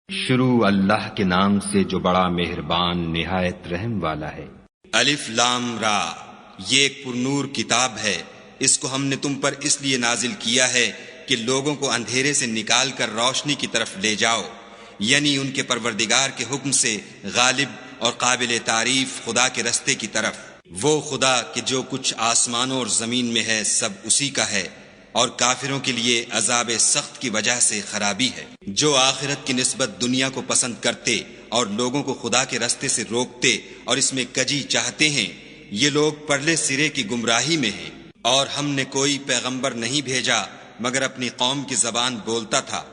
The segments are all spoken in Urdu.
شروع اللہ کے نام سے جو بڑا مہربان نہایت رحم والا ہے۔ الف لام را، یہ ایک پرنور کتاب ہے، اس کو ہم نے تم پر اس لیے نازل کیا ہے کہ لوگوں کو اندھیرے سے نکال کر روشنی کی طرف لے جاؤ، یعنی ان کے پروردگار کے حکم سے غالب اور قابل تعریف خدا کے رستے کی طرف۔ وہ خدا کہ جو کچھ آسمانوں اور زمین میں ہے سب اسی کا ہے، اور کافروں کے لیے عذاب سخت کی وجہ سے خرابی ہے۔ جو آخرت کی نسبت دنیا کو پسند کرتے اور لوگوں کو خدا کے رستے سے روکتے اور اس میں کجی چاہتے ہیں، یہ لوگ پرلے سرے کی گمراہی میں ہیں۔ اور ہم نے کوئی پیغمبر نہیں بھیجا مگر اپنی قوم کی زبان بولتا تھا،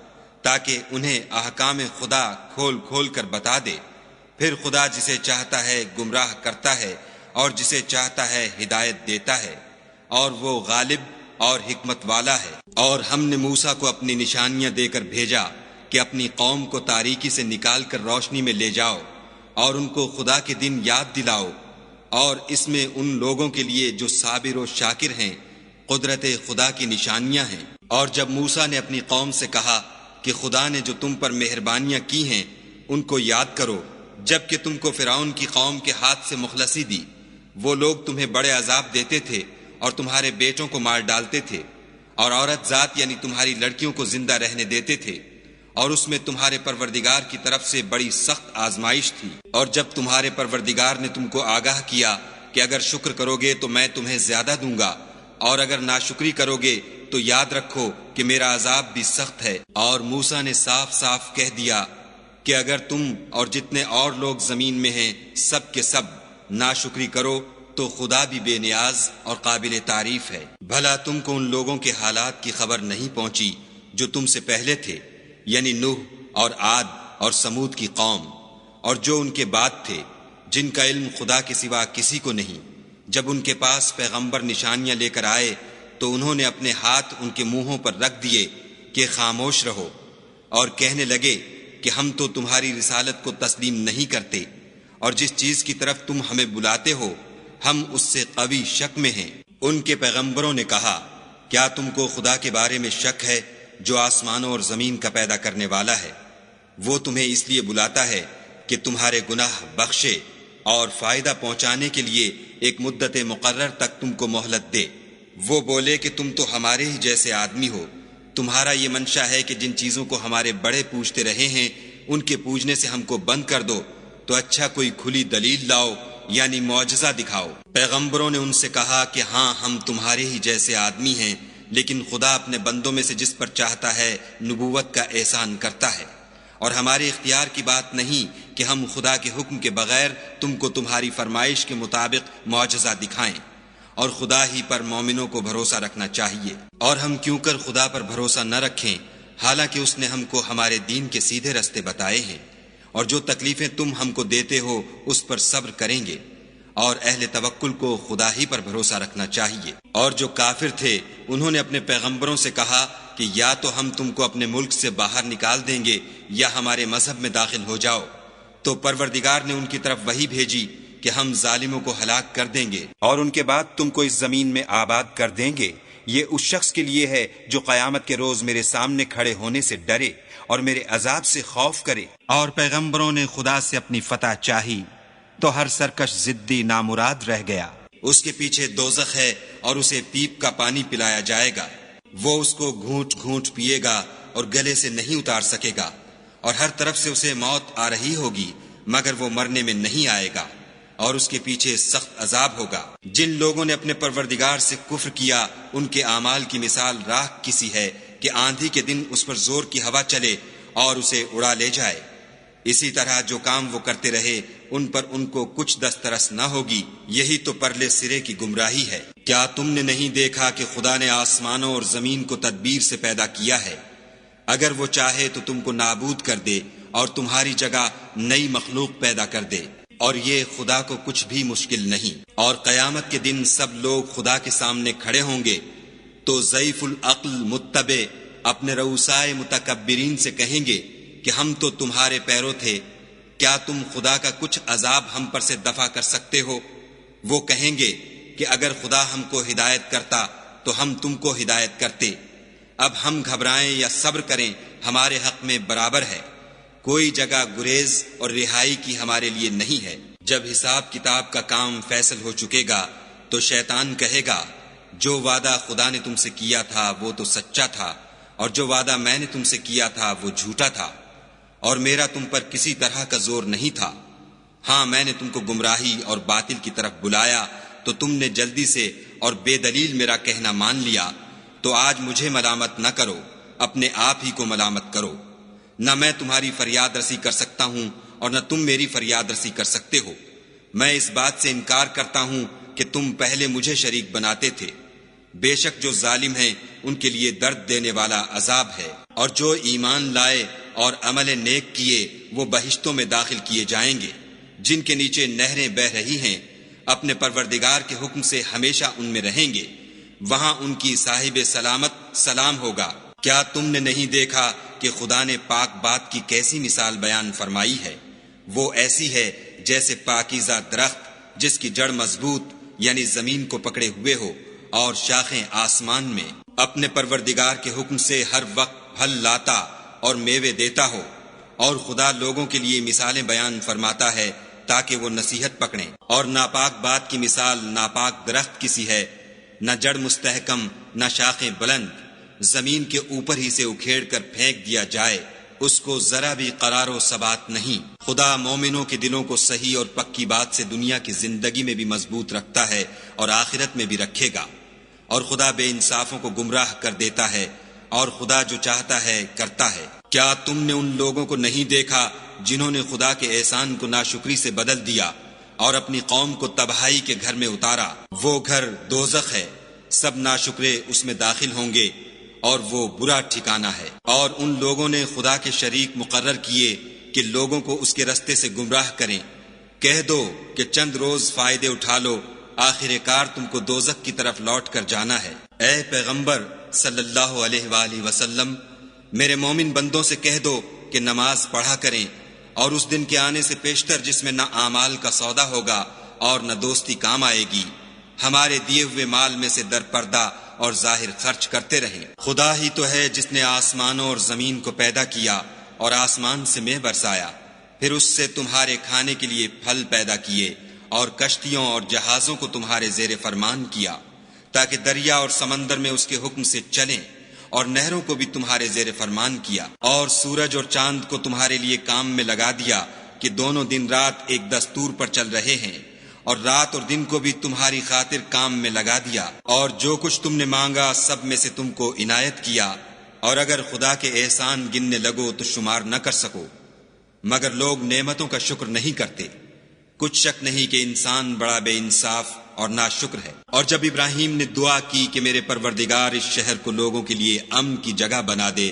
تاکہ انہیں احکام خدا کھول کھول کر بتا دے۔ پھر خدا جسے چاہتا ہے گمراہ کرتا ہے اور جسے چاہتا ہے ہدایت دیتا ہے، اور وہ غالب اور حکمت والا ہے۔ اور ہم نے موسیٰ کو اپنی نشانیاں دے کر بھیجا کہ اپنی قوم کو تاریکی سے نکال کر روشنی میں لے جاؤ اور ان کو خدا کے دن یاد دلاؤ، اور اس میں ان لوگوں کے لیے جو صابر و شاکر ہیں قدرت خدا کی نشانیاں ہیں۔ اور جب موسیٰ نے اپنی قوم سے کہا کہ خدا نے جو تم پر مہربانیاں کی ہیں ان کو یاد کرو، جب کہ تم کو فرعون کی قوم کے ہاتھ سے مخلصی دی، وہ لوگ تمہیں بڑے عذاب دیتے تھے اور تمہارے بیٹوں کو مار ڈالتے تھے، اور عورت ذات یعنی تمہاری لڑکیوں کو زندہ رہنے دیتے تھے، اور اس میں تمہارے پروردگار کی طرف سے بڑی سخت آزمائش تھی۔ اور جب تمہارے پروردگار نے تم کو آگاہ کیا کہ اگر شکر کرو گے تو میں تمہیں زیادہ دوں گا، اور اگر ناشکری کرو گے تو یاد رکھو کہ میرا عذاب بھی سخت ہے۔ اور موسیٰ نے صاف صاف کہہ دیا کہ اگر تم اور جتنے اور لوگ زمین میں ہیں سب کے سب ناشکری کرو تو خدا بھی بے نیاز اور قابل تعریف ہے۔ بھلا تم کو ان لوگوں کے حالات کی خبر نہیں پہنچی جو تم سے پہلے تھے، یعنی نوح اور عاد اور سمود کی قوم، اور جو ان کے بعد تھے، جن کا علم خدا کے سوا کسی کو نہیں۔ جب ان کے پاس پیغمبر نشانیاں لے کر آئے تو انہوں نے اپنے ہاتھ ان کے منہوں پر رکھ دیے کہ خاموش رہو، اور کہنے لگے کہ ہم تو تمہاری رسالت کو تسلیم نہیں کرتے، اور جس چیز کی طرف تم ہمیں بلاتے ہو ہم اس سے قوی شک میں ہیں۔ ان کے پیغمبروں نے کہا، کیا تم کو خدا کے بارے میں شک ہے جو آسمانوں اور زمین کا پیدا کرنے والا ہے؟ وہ تمہیں اس لیے بلاتا ہے کہ تمہارے گناہ بخشے اور فائدہ پہنچانے کے لیے ایک مدت مقرر تک تم کو مہلت دے۔ وہ بولے کہ تم تو ہمارے ہی جیسے آدمی ہو، تمہارا یہ منشا ہے کہ جن چیزوں کو ہمارے بڑے پوجتے رہے ہیں ان کے پوجنے سے ہم کو بند کر دو، تو اچھا کوئی کھلی دلیل لاؤ، یعنی معجزہ دکھاؤ۔ پیغمبروں نے ان سے کہا کہ ہاں ہم تمہارے ہی جیسے آدمی ہیں، لیکن خدا اپنے بندوں میں سے جس پر چاہتا ہے نبوت کا احسان کرتا ہے، اور ہمارے اختیار کی بات نہیں کہ ہم خدا کے حکم کے بغیر تم کو تمہاری فرمائش کے مطابق معجزہ دکھائیں، اور خدا ہی پر مومنوں کو بھروسہ رکھنا چاہیے۔ اور ہم کیوں کر خدا پر بھروسہ نہ رکھیں حالانکہ اس نے ہم کو ہمارے دین کے سیدھے رستے بتائے ہیں، اور جو تکلیفیں تم ہم کو دیتے ہو اس پر صبر کریں گے، اور اہل توکل کو خدا ہی پر بھروسہ رکھنا چاہیے۔ اور جو کافر تھے انہوں نے اپنے پیغمبروں سے کہا کہ یا تو ہم تم کو اپنے ملک سے باہر نکال دیں گے یا ہمارے مذہب میں داخل ہو جاؤ، تو پروردگار نے ان کی طرف وحی بھیجی کہ ہم ظالموں کو ہلاک کر دیں گے اور ان کے بعد تم کو اس زمین میں آباد کر دیں گے۔ یہ اس شخص کے لیے ہے جو قیامت کے روز میرے سامنے کھڑے ہونے سے ڈرے اور میرے عذاب سے خوف کرے۔ اور پیغمبروں نے خدا سے اپنی فتح چاہی تو ہر سرکش ضدی نامراد رہ گیا۔ اس کے پیچھے دوزخ ہے اور اسے پیپ کا پانی پلایا جائے گا، وہ اس کو گھونٹ گھونٹ پیے گا اور گلے سے نہیں اتار سکے گا، اور ہر طرف سے اسے موت آ رہی ہوگی مگر وہ مرنے میں نہیں آئے گا، اور اس کے پیچھے سخت عذاب ہوگا۔ جن لوگوں نے اپنے پروردگار سے کفر کیا ان کے اعمال کی مثال راکھ کسی ہے کہ آندھی کے دن اس پر زور کی ہوا چلے اور اسے اڑا لے جائے۔ اسی طرح جو کام وہ کرتے رہے ان پر ان کو کچھ دسترس نہ ہوگی، یہی تو پرلے سرے کی گمراہی ہے۔ کیا تم نے نہیں دیکھا کہ خدا نے آسمانوں اور زمین کو تدبیر سے پیدا کیا ہے؟ اگر وہ چاہے تو تم کو نابود کر دے اور تمہاری جگہ نئی مخلوق پیدا کر دے، اور یہ خدا کو کچھ بھی مشکل نہیں۔ اور قیامت کے دن سب لوگ خدا کے سامنے کھڑے ہوں گے تو ضعیف العقل متبع اپنے رؤسائے متکبرین سے کہیں گے کہ ہم تو تمہارے پیرو تھے، کیا تم خدا کا کچھ عذاب ہم پر سے دفع کر سکتے ہو؟ وہ کہیں گے کہ اگر خدا ہم کو ہدایت کرتا تو ہم تم کو ہدایت کرتے، اب ہم گھبرائیں یا صبر کریں ہمارے حق میں برابر ہے۔ کوئی جگہ گریز اور رہائی کی ہمارے لیے نہیں ہے۔ جب حساب کتاب کا کام فیصل ہو چکے گا تو شیطان کہے گا جو وعدہ خدا نے تم سے کیا تھا وہ تو سچا تھا، اور جو وعدہ میں نے تم سے کیا تھا وہ جھوٹا تھا، اور میرا تم پر کسی طرح کا زور نہیں تھا۔ ہاں میں نے تم کو گمراہی اور باطل کی طرف بلایا تو تم نے جلدی سے اور بے دلیل میرا کہنا مان لیا، تو آج مجھے ملامت نہ کرو، اپنے آپ ہی کو ملامت کرو۔ نہ میں تمہاری فریاد رسی کر سکتا ہوں اور نہ تم میری فریاد رسی کر سکتے ہو۔ میں اس بات سے انکار کرتا ہوں کہ تم پہلے مجھے شریک بناتے تھے۔ بے شک جو ظالم ہیں ان کے لیے درد دینے والا عذاب ہے، اور جو ایمان لائے اور عمل نیک کیے وہ بہشتوں میں داخل کیے جائیں گے جن کے نیچے نہریں بہہ رہی ہیں، اپنے پروردگار کے حکم سے ہمیشہ ان میں رہیں گے، وہاں ان کی صاحب سلامت سلام ہوگا۔ کیا تم نے نہیں دیکھا کہ خدا نے پاک بات کی کیسی مثال بیان فرمائی ہے؟ وہ ایسی ہے جیسے پاکیزہ درخت جس کی جڑ مضبوط یعنی زمین کو پکڑے ہوئے ہو اور شاخیں آسمان میں، اپنے پروردگار کے حکم سے ہر وقت پھل لاتا اور میوے دیتا ہو۔ اور خدا لوگوں کے لیے مثالیں بیان فرماتا ہے تاکہ وہ نصیحت پکڑیں۔ اور ناپاک بات کی مثال ناپاک درخت کی سی ہے، نہ جڑ مستحکم نہ شاخیں بلند، زمین کے اوپر ہی سے اکھیڑ کر پھینک دیا جائے، اس کو ذرا بھی قرار و ثبات نہیں۔ خدا مومنوں کے دلوں کو صحیح اور پکی بات سے دنیا کی زندگی میں بھی مضبوط رکھتا ہے اور آخرت میں بھی رکھے گا، اور خدا بے انصافوں کو گمراہ کر دیتا ہے، اور خدا جو چاہتا ہے کرتا ہے۔ کیا تم نے ان لوگوں کو نہیں دیکھا جنہوں نے خدا کے احسان کو ناشکری سے بدل دیا اور اپنی قوم کو تباہی کے گھر میں اتارا؟ وہ گھر دوزخ ہے، سب ناشکرے اس میں داخل ہوں گے، اور وہ برا ٹھکانہ ہے۔ اور ان لوگوں نے خدا کے شریک مقرر کیے کہ لوگوں کو اس کے رستے سے گمراہ کریں۔ کہہ دو کہ چند روز فائدے اٹھا لو، آخر کار تم کو دوزخ کی طرف لوٹ کر جانا ہے۔ اے پیغمبر صلی اللہ علیہ وآلہ وسلم، میرے مومن بندوں سے کہہ دو کہ نماز پڑھا کریں، اور اس دن کے آنے سے پیشتر جس میں نہ اعمال کا سودا ہوگا اور نہ دوستی کام آئے گی، ہمارے دیے ہوئے مال میں سے در پردہ اور ظاہر خرچ کرتے رہیں۔ خدا ہی تو ہے جس نے آسمانوں اور زمین کو پیدا کیا اور آسمان سے مے برسایا، پھر اس سے تمہارے کھانے کے لیے پھل پیدا کیے، اور کشتیوں اور جہازوں کو تمہارے زیر فرمان کیا تاکہ دریا اور سمندر میں اس کے حکم سے چلیں، اور نہروں کو بھی تمہارے زیر فرمان کیا، اور سورج اور چاند کو تمہارے لیے کام میں لگا دیا کہ دونوں دن رات ایک دستور پر چل رہے ہیں، اور رات اور دن کو بھی تمہاری خاطر کام میں لگا دیا، اور جو کچھ تم نے مانگا سب میں سے تم کو عنایت کیا، اور اگر خدا کے احسان گننے لگو تو شمار نہ کر سکو، مگر لوگ نعمتوں کا شکر نہیں کرتے۔ کچھ شک نہیں کہ انسان بڑا بے انصاف اور ناشکر ہے۔ اور جب ابراہیم نے دعا کی کہ میرے پروردگار اس شہر کو لوگوں کے لیے امن کی جگہ بنا دے،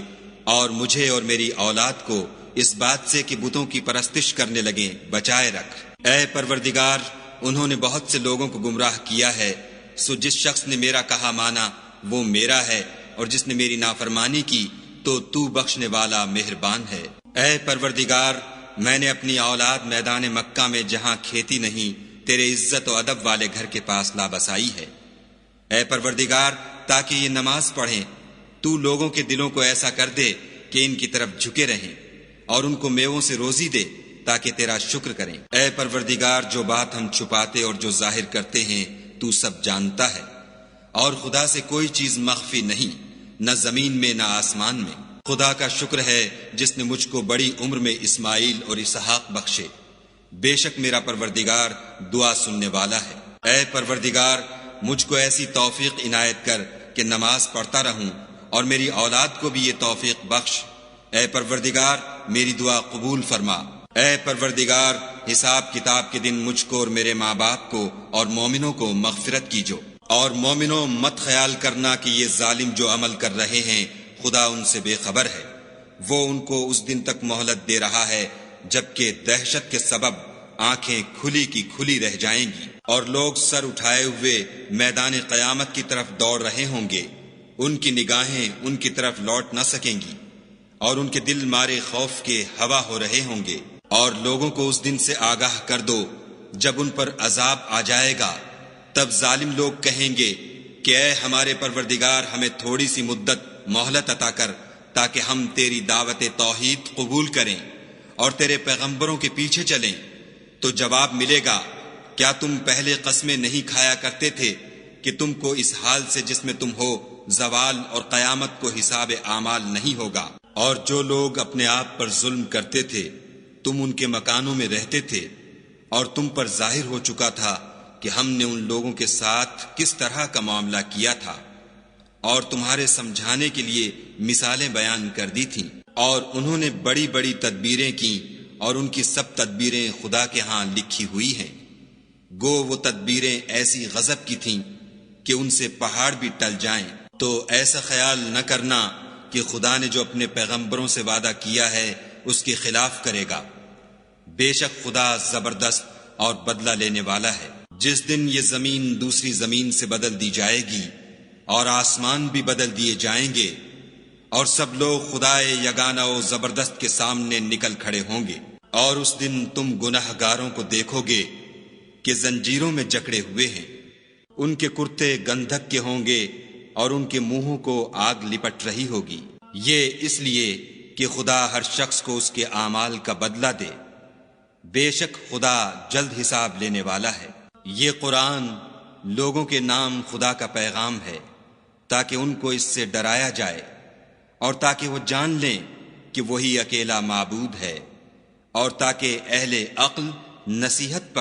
اور مجھے اور میری اولاد کو اس بات سے کہ بتوں کی پرستش کرنے لگیں بچائے رکھ۔ اے پروردگار، انہوں نے بہت سے لوگوں کو گمراہ کیا ہے، سو جس شخص نے میرا کہا مانا وہ میرا ہے، اور جس نے میری نافرمانی کی تو بخشنے والا مہربان ہے۔ اے پروردگار، میں نے اپنی اولاد میدان مکہ میں جہاں کھیتی نہیں تیرے عزت و ادب والے گھر کے پاس لابسائی ہے۔ اے پروردگار، تاکہ یہ نماز پڑھیں، تو لوگوں کے دلوں کو ایسا کر دے کہ ان کی طرف جھکے رہیں، اور ان کو میووں سے روزی دے تاکہ تیرا شکر کریں۔ اے پروردگار، جو بات ہم چھپاتے اور جو ظاہر کرتے ہیں تو سب جانتا ہے، اور خدا سے کوئی چیز مخفی نہیں، نہ زمین میں نہ آسمان میں۔ خدا کا شکر ہے جس نے مجھ کو بڑی عمر میں اسماعیل اور اسحاق بخشے، بے شک میرا پروردگار دعا سننے والا ہے۔ اے پروردگار، مجھ کو ایسی توفیق عنایت کر کہ نماز پڑھتا رہوں، اور میری اولاد کو بھی یہ توفیق بخش۔ اے پروردگار، میری دعا قبول فرما۔ اے پروردگار، حساب کتاب کے دن مجھ کو اور میرے ماں باپ کو اور مومنوں کو مغفرت کیجو۔ اور مومنوں، مت خیال کرنا کہ یہ ظالم جو عمل کر رہے ہیں خدا ان سے بے خبر ہے، وہ ان کو اس دن تک مہلت دے رہا ہے جبکہ دہشت کے سبب آنکھیں کھلی کی کھلی رہ جائیں گی، اور لوگ سر اٹھائے ہوئے میدان قیامت کی طرف دوڑ رہے ہوں گے، ان کی نگاہیں ان کی طرف لوٹ نہ سکیں گی، اور ان کے دل مارے خوف کے ہوا ہو رہے ہوں گے۔ اور لوگوں کو اس دن سے آگاہ کر دو جب ان پر عذاب آ جائے گا، تب ظالم لوگ کہیں گے کہ اے ہمارے پروردگار، ہمیں تھوڑی سی مدت مہلت عطا کر تاکہ ہم تیری دعوت توحید قبول کریں اور تیرے پیغمبروں کے پیچھے چلیں تو جواب ملے گا، کیا تم پہلے قسمیں نہیں کھایا کرتے تھے کہ تم کو اس حال سے جس میں تم ہو زوال اور قیامت کو حساب اعمال نہیں ہوگا؟ اور جو لوگ اپنے آپ پر ظلم کرتے تھے تم ان کے مکانوں میں رہتے تھے، اور تم پر ظاہر ہو چکا تھا کہ ہم نے ان لوگوں کے ساتھ کس طرح کا معاملہ کیا تھا، اور تمہارے سمجھانے کے لیے مثالیں بیان کر دی تھیں، اور انہوں نے بڑی بڑی تدبیریں کی، اور ان کی سب تدبیریں خدا کے ہاں لکھی ہوئی ہیں۔ گو وہ تدبیریں ایسی غضب کی تھیں کہ ان سے پہاڑ بھی ٹل جائیں، تو ایسا خیال نہ کرنا کہ خدا نے جو اپنے پیغمبروں سے وعدہ کیا ہے اس کے خلاف کرے گا۔ بے شک خدا زبردست اور بدلہ لینے والا ہے۔ جس دن یہ زمین دوسری زمین سے بدل دی جائے گی اور آسمان بھی بدل دیے جائیں گے، اور سب لوگ خدائے یگانہ و زبردست کے سامنے نکل کھڑے ہوں گے، اور اس دن تم گناہ گاروں کو دیکھو گے کہ زنجیروں میں جکڑے ہوئے ہیں، ان کے کرتے گندھک کے ہوں گے اور ان کے منہوں کو آگ لپٹ رہی ہوگی۔ یہ اس لیے کہ خدا ہر شخص کو اس کے اعمال کا بدلہ دے، بے شک خدا جلد حساب لینے والا ہے۔ یہ قرآن لوگوں کے نام خدا کا پیغام ہے تاکہ ان کو اس سے ڈرایا جائے اور تاکہ وہ جان لیں کہ وہی اکیلا معبود ہے، اور تاکہ اہل عقل نصیحت پکڑ